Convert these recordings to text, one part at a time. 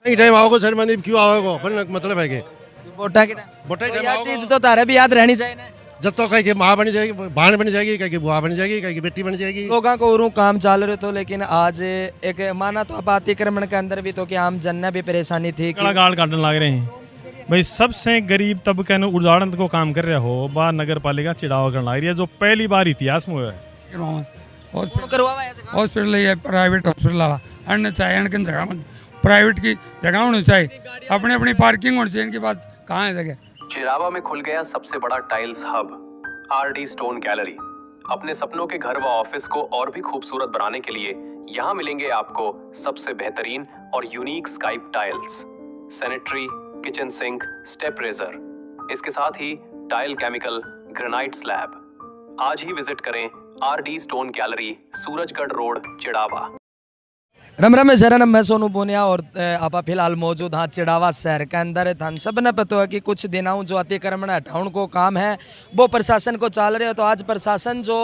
Time आओगे sir मंदिर क्यों आओगे पर मतलब है कि वोटा के टाइम वोटा तो टाइम यह आओगे चीज तो तारे भी याद रहनी चाहिए ना। जब तो कहीं की माँ बन जाएगी बहन बन जाएगी कहीं की बुआ बन जाएगी कहीं की बेटी बन जाएगी। लोगों को उरू काम चाल रहे तो, लेकिन आज एक माना तो अब अतिक्रमण के अंदर भी तो कि आम जन ने भी परेशानी थी कि गाड़ काटने लग रहे हैं भाई। सबसे गरीब तबके ने उदाहरण को काम कर रहे हो बार नगर पालिका चिड़ावा करने लग रही है जो पहली बार इतिहास में हुआ है। हॉस्पिटल है प्राइवेट हॉस्पिटल वाला अन्न चाहिए अन्न जगह में प्राइवेट की जगह होनी चाहिए अपनी अपनी पार्किंग होनी चाहिए। इनके बाद कहाँ है जगह। चिरावा में खुल गया सबसे बड़ा tiles hub RD stone gallery. अपने सपनों के घर व ऑफिस को और भी खूबसूरत बनाने के लिए यहाँ मिलेंगे आपको सबसे बेहतरीन और यूनिक स्काइप tiles, sanitary, kitchen sink, step रेजर, इसके साथ ही टाइल केमिकल, ग्रेनाइट स्लैब। आज ही विजिट करें RD stone gallery, Surajgarh road, Chirawa. रम रम शरण मैं सोनू पूनिया और आप फिलहाल मौजूद हाँ चिड़ावा शहर के अंदर थान सब ने पता है कि कुछ दिनों जो अतिक्रमण हटाउन को काम है वो प्रशासन को चाल रहे हो। तो आज प्रशासन जो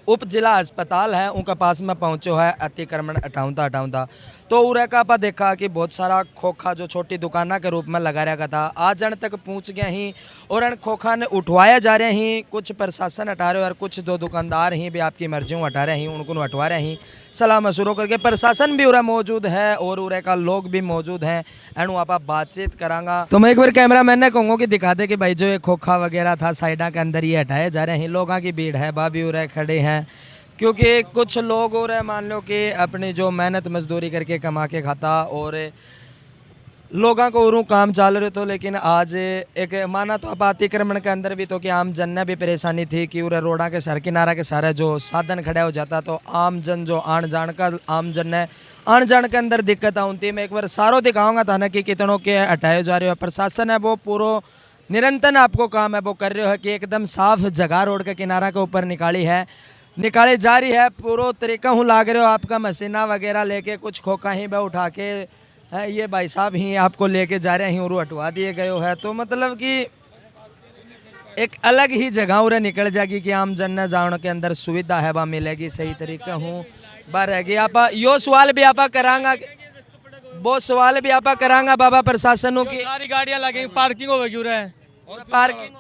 उप जिला अस्पताल है उनका पास में पहुंचो है अतिक्रमण हटाऊंता तो उरे का आपा देखा कि बहुत सारा खोखा जो छोटी दुकाना के रूप में लगा रखा था आज जन तक पहुंच गया ही और अन खोखा ने उठवाया जा रहे हैं। कुछ प्रशासन हटा रहे और कुछ दो दुकानदार ही भी आपकी मर्जी हटा रहे हैं उनको हटवा रहे हैं सलाह मशूरों करके। प्रशासन भी उरा मौजूद है और उरे का लोग भी मौजूद हैं एंड आप बातचीत करांगा। तो मैं एक बार कैमरा मैन ने कहूँगा कि दिखा दे कि भाई जो ये खोखा वगैरह था साइडा के अंदर ये हटाए जा रहे हैं। लोगों की भीड़ है भाभी उरे खड़े हैं क्योंकि कुछ लोग और मान लो कि अपनी जो मेहनत मजदूरी करके कमा के खाता और लोगों को उरू काम चाल रहे तो, लेकिन आज एक माना तो अतिक्रमण के अंदर भी तो कि आम जन ने भी परेशानी थी कि उरे रोडा के सर किनारा के सारे जो साधन खड़ा हो जाता तो आम जन जो आन जान का आम जन ने आन जान के अंदर दिक्कत आती। मैं एक बार सारों दिखाऊंगा था ना कि कितनों के हटाए जा रहे हो। प्रशासन है वो पूरा निरंतर आपको काम है वो कर रहे हो कि एकदम साफ जगह रोड के किनारा के ऊपर निकाली जा रही है। पूरा तरीका हूँ लाग रहे हो आपका मशीना वगैरह लेके कुछ खोखा ही बे उठा के है ये भाई साहब ही आपको लेके जा रहे हैं और हटवा दिए गए है। तो मतलब कि एक अलग ही जगह उरे निकल जाएगी कि आम जन जाने के अंदर सुविधा है वह मिलेगी सही तरीका हूँ बार रहेगी। आप यो सवाल भी आप करांगा वो सवाल भी आप करांगा बाबा प्रशासनों की सारी गाड़ियाँ लगेंगी पार्किंग होगी पार्किंग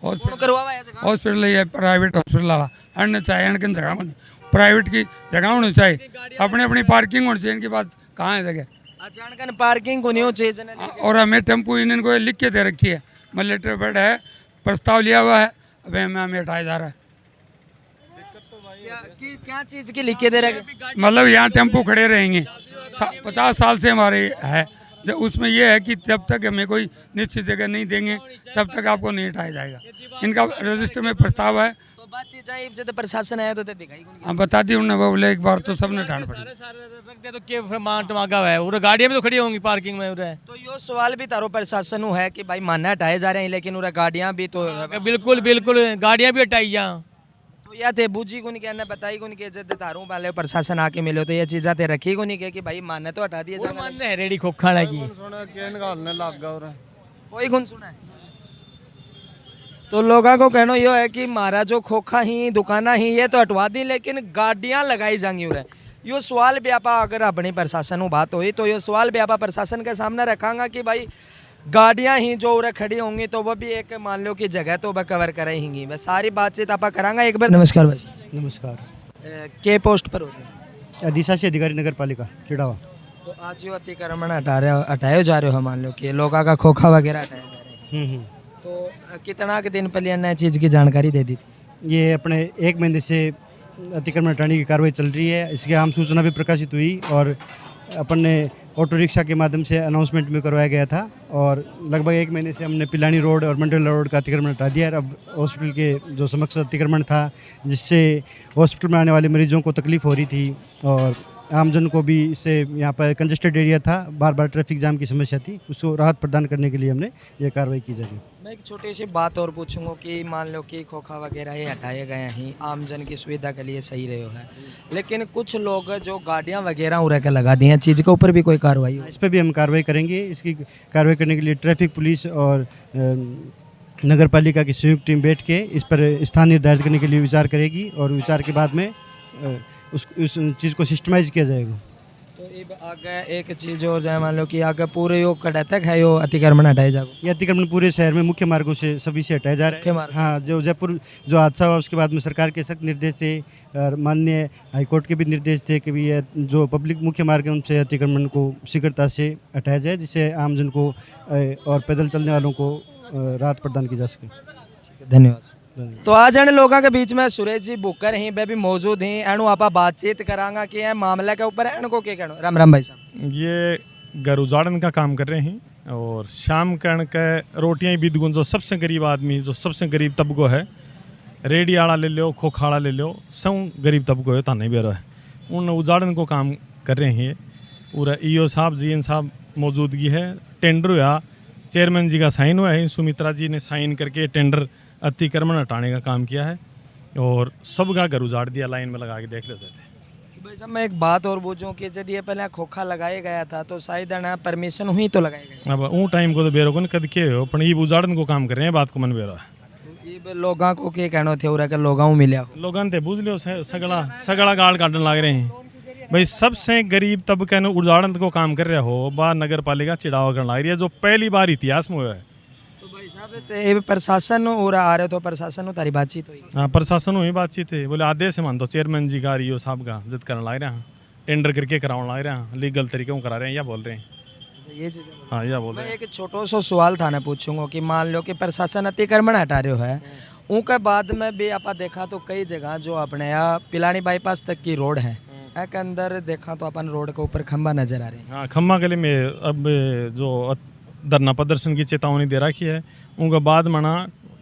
हॉस्पिटल है प्राइवेट हॉस्पिटल वाला अन्न चाहिए अन्न जगह में प्राइवेट की जगह होनी चाहिए अपनी अपनी पार्किंग होनी चाहिए। इनके बाद कहाँ है जगह। अचानक पार्किंग को नहीं चाहिए और हमें टेम्पो इनको लिख के दे रखी है मैं लेटर बेड है प्रस्ताव लिया हुआ है अब हमें हटाया जा रहा है। क्या चीज की लिख के दे रहे मतलब यहाँ टेम्पो खड़े रहेंगे 50 साल से हमारे है जब उसमें यह है कि जब तक हमें कोई निश्चित जगह नहीं देंगे तब तक आपको नहीं हटाया जाएगा। इनका रजिस्टर में प्रस्ताव है तो बातचीत चाहिए जब प्रशासन आया तो दिखाई हाँ बता दी उन्होंने बोले एक बार तो सबने हटाना पड़ेगा तो के मांट मांगा हुआ है और गाड़ियाँ भी तो खड़ी होंगी पार्किंग में उरे। तो यो सवाल भी तारो प्रशासन है कि भाई मानना हटाए जा रहे हैं लेकिन उरे गाड़ियाँ भी तो बिल्कुल बिल्कुल गाड़ियाँ भी हटाई यहाँ तो या थे बूझी को नहीं कहना बताई को नहीं के जब तारों वाले प्रशासन आके मिले तो ये चीज़ें थे रखी को नहीं कह कि भाई मानना तो हटा दिए मानने है रेडी खोखाना की कोई गुण सुना है। तो लोगों को कहना यो है कि मारा जो खोखा ही दुकाना ही ये तो हटवा दी लेकिन गाड़ियाँ लगाई जाएंगी उरे। यो सवाल भी आप अगर अपनी प्रशासन बात हुई तो ये सवाल भी आप प्रशासन के सामने रखांगा कि भाई गाड़ियाँ ही जो उरे खड़ी होंगी तो वह भी एक मान लो कि जगह तो वह कवर कराएंगी। मैं सारी बातचीत आप करांगा एक बार। नमस्कार भाई। नमस्कार। के पोस्ट पर होते हैं अधिशासी अधिकारी नगर पालिका चिड़ावा। तो आज जो अतिक्रमण हटाए जा रहे हो मान लो कि लोगों का खोखा वगैरह हटाया जा रहे हैं तो कितना के दिन पहले अन्य चीज़ की जानकारी दे दी थी। ये अपने 1 महीने से अतिक्रमण हटाने की कार्रवाई चल रही है। इसकी आम सूचना भी प्रकाशित हुई और अपन ने ऑटो रिक्शा के माध्यम से अनाउंसमेंट भी करवाया गया था और लगभग 1 महीने से हमने पिलानी रोड और मंडल रोड का अतिक्रमण हटा दिया है। अब हॉस्पिटल के जो समक्ष अतिक्रमण था जिससे हॉस्पिटल में आने वाले मरीजों को तकलीफ़ हो रही थी और आमजन को भी इससे यहाँ पर कंजेस्टेड एरिया था बार बार ट्रैफिक जाम की समस्या थी उसको राहत प्रदान करने के लिए हमने ये कार्रवाई की जा रही है। मैं एक छोटी सी बात और पूछूंगा कि मान लो कि खोखा वगैरह ये हटाए गए हैं आमजन की सुविधा के लिए सही रहे हो है लेकिन कुछ लोग जो गाड़ियाँ वगैरह उड़ा के लगा दी हैं चीज़ के ऊपर भी कोई कार्रवाई हो। इस पर भी हम कार्रवाई करेंगे। इसकी कार्रवाई करने के लिए ट्रैफिक पुलिस और नगर पालिका की संयुक्त टीम बैठ के इस पर स्थान निर्धारित करने के लिए विचार करेगी और विचार के बाद में उस चीज़ को सिस्टमाइज किया जाएगा। तो तो इब आगे एक चीज और जाए, मान लो कि आगे पूरे यो कड़ा तक है यो अतिक्रमण हटाए जाओ। ये अतिक्रमण पूरे शहर में मुख्य मार्गों से सभी से हटाया जा मुख्य रहा मार्ग। है। हाँ, जो जयपुर जो हादसा हुआ उसके बाद में सरकार के सख्त निर्देश थे और माननीय हाईकोर्ट के भी निर्देश थे कि भी ये जो पब्लिक मुख्य मार्ग है उनसे अतिक्रमण को शीघ्रता से हटाया जाए, जिससे आमजन को और पैदल चलने वालों को राहत प्रदान की जा सके। धन्यवाद। तो आज इन लोगों के बीच में सुरेश जी बुकर ही वे भी मौजूद हैं, एनु आप बातचीत करांगा कि मामले के ऊपर एन को क्या कहना। राम राम भाई साहब। ये घर उजाड़न का काम कर रहे हैं और शाम कण के रोटियां भी दुगुन जो सबसे गरीब आदमी, जो सबसे गरीब तबको है, रेडी आड़ा ले लो, खोखाड़ा ले लो, सब गरीब तबको है, ताने भी है, उन उजाड़न को काम कर रहे हैं। पूरा ईओ साहब जी साहब मौजूदगी है, टेंडर हुआ, चेयरमैन जी का साइन हुआ है, सुमित्रा जी ने साइन करके टेंडर अतिक्रमण हटाने का काम किया है और सबका घर उजाड़ दिया, लाइन में लगा के देख लेते थे। भाई साहब मैं एक बात और पूछूं कि जब ये पहले खोखा लगाया गया था तो शायद ना परमिशन हुई तो लगाया गया। अब ऊ टाइम को तो बेरो को कद के हो, पर ये उजाड़न को काम कर रहे हैं, बात को मन बेरो है। ये लोगों को क्या कहना थे और लोगों मिला लोगन ते बुझ लो सगड़ा सगड़ा गाड़ काटन लग रहे हैं। भाई सबसे गरीब तबके ने उजाड़न को काम कर रहा हो, बा नगर पालिका चिड़ावा करने लग रही है, जो पहली बार इतिहास में हुआ है। तो भाई साहब ये प्रशासन और आ रहे तो प्रशासन तारी बातचीत हुई। हाँ, प्रशासन हुई बातचीत है, बोले आदेश है मान दो चेयरमैन जी का ईओ साहब का जिद करने लग रहे हैं, टेंडर करके कराने लग रहे हैं, लीगल तरीके करा रहे हैं, या बोल रहे हैं। ये चीज़ हाँ, या बोल मैं रहे हैं। एक छोटो सो सवाल था ना पूछूंगा कि मान लो कि प्रशासन अतिक्रमण हटा रहे है, उनके बाद में भी आप देखा तो कई जगह जो अपने यहाँ पिलानी बाईपास तक की रोड है, के अंदर देखा तो अपन रोड के ऊपर खंबा नजर आ रहे हैं। हाँ, खम्मा गले में अब जो धरना प्रदर्शन की चेतावनी दे रखी है, उनका बाद मना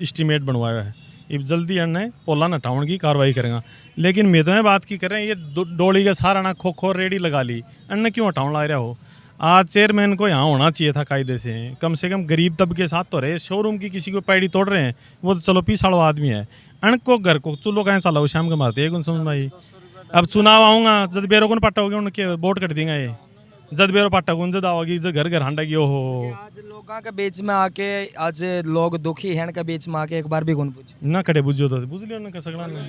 एस्टीमेट बनवाया है, अब जल्दी अन्य पोला नटाउन की कार्रवाई करेगा। लेकिन मैं तो बात की कर रहे हैं, ये डोली का सारा ना खो खो रेडी लगा ली, अन्य क्यों हटाउन ला रहा हो। आज चेयरमैन को यहाँ होना चाहिए था कायदे से कम गरीब तबके के साथ तो रहे। शोरूम की किसी को पैड़ी तोड़ रहे हैं, वो तो चलो 20 साल आदमी है, अण को घर को चूल्हो कैसा लाओ शाम के मारते एक समझ भाई। अब चुनाव आऊँगा जब बेरो को पट्टा होगी उनके वोट कट देंगे, ये जद बेरो पट्टा को जद आओगी जब घर घर हांडा हो। आज लोगों के बीच में आके आज लोग दुखी हैं के बीच में आके एक बार भी गुण पूछ ना खड़े बुझो तो बुझ लियो ना सगड़ा ने।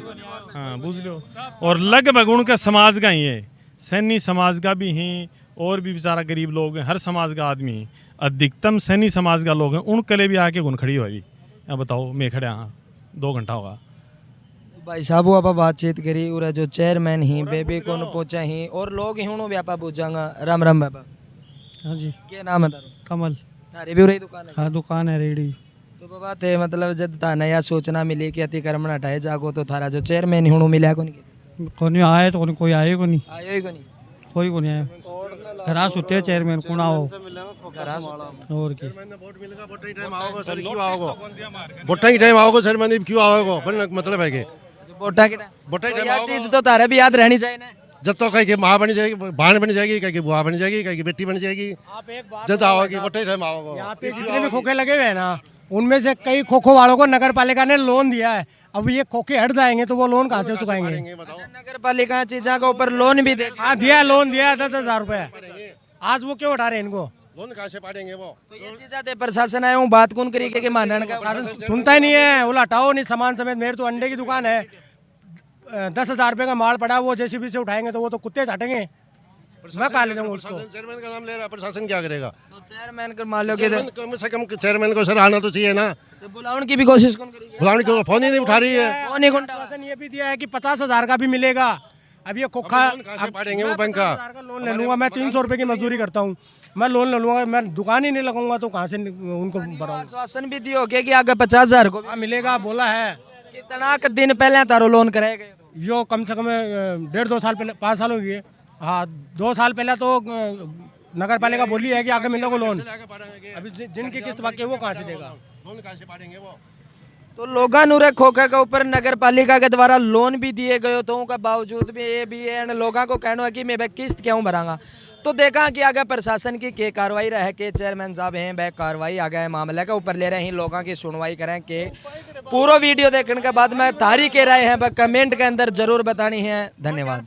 हाँ, बुझ लियो। और लगभग उनका समाज का ही है, सैनी समाज का भी ही, और भी बेचारा गरीब लोग हैं, हर समाज का आदमी, अधिकतम सैनी समाज का लोग हैं, उनके लिए भी आके गुण खड़ी होगी। अब बताओ मैं खड़े हाँ 2 घंटा होगा। भाई साहब वो आप बातचीत करी और जो चेयरमैन ही बेबी को पूछा ही और लोग ही हूँ व्यापा पूछांगा। राम राम बाबा। हाँ जी, क्या नाम है तारो? कमल। तारी भी रही दुकान है? हाँ, दुकान है रेडी। तो बाबा थे मतलब जब था नया सूचना मिली कि अतिक्रमण हटाए जागो तो थारा जो चेयरमैन ही हूँ मिला को नहीं? कोई आए तो कोई आए को नहीं, आयो ही को नहीं, कोई को नहीं आया। घरा सुते चेयरमैन कौन आओ और की वोटा की टाइम आओगे सर, मैंने क्यों आओगे, मतलब है कि वोटा की वोटा की तो टाइम यह आओगे। चीज तो तारे भी याद रहनी चाहिए ना। जब तो कहीं की माँ बनी जाएगी, बहन बनी जाएगी, कहीं की बुआ बनी जाएगी, कहीं की बेटी बनी जाएगी, जब आओगी वोटा की टाइम आओगे। यहाँ पे जितने भी खोखे लगे हुए हैं ना, उनमें से कई खोखो वालों को नगर पालिका ने लोन दिया है। अब ये खोखे हट जाएंगे तो वो लोन कहाँ से चुकाएंगे? नगर पालिका चीजा के ऊपर लोन भी दे। हाँ दिया, लोन दिया है 10,000 रुपये। आज वो क्यों उठा रहे हैं इनको? लोन कहाँ से पाड़ेंगे वो? तो ये चीजा दे प्रशासन आए हूँ बात कौन करी के मानने का सुनता ही नहीं है, बोला हटाओ नहीं सामान समेत। मेरे तो अंडे की दुकान है, 10,000 रुपये का माल पड़ा, वो जेसीबी से उठाएंगे तो वो तो कुत्ते चाटेंगे, मैं कहा ले दूंगा उसको। चेयरमैन का नाम ले रहा, प्रशासन क्या करेगा? तो चेयरमैन को मान लो कि कम से कम चेयरमैन को सर आना तो चाहिए ना। तो बुलाने की भी कोशिश कौन करेगी? बुलाने को फोन ही नहीं उठा रही है। कौन ही घंटा प्रशासन ये भी दिया है कि 50,000 का भी मिलेगा। अब ये खोखा कहाँ से पाड़ेंगे वो बैंक का? 50,000 का लोन ले लूंगा मैं, 300 रुपये की मजदूरी करता हूँ, मैं लोन ले लूंगा, मैं दुकान ही नहीं लगाऊंगा तो कहाँ से उनको भराऊंगा? आश्वासन भी दियो कि आगे 50,000 को हाँ मिलेगा बोला है। कितना का दिन पहले तारो लोन कराएगा? यो कम से कम 1.5-2 साल पहले, 5 साल हो गए। हाँ 2 साल पहले तो नगर पालिका बोली है कि आगे मिलेगा लोन। अभी जिनकी किस्त बाकी है वो कहाँ से देगा? लोन कहाँ से पाड़ेंगे वो? तो लोगा नूरे खोखा के ऊपर नगर पालिका के द्वारा लोन भी दिए गए तो उनका बावजूद भी ये भी है लोगों को कहना है कि मैं किस्त क्यों भरांगा। तो देखा कि आगे प्रशासन की के कार्रवाई रहे के चेयरमैन साहब हैं वह कार्रवाई आगे मामले के ऊपर ले रहे हैं, लोगों की सुनवाई करें कि पूरा वीडियो देखने के बाद में तारीख के राय है वह कमेंट के अंदर जरूर बतानी है। धन्यवाद।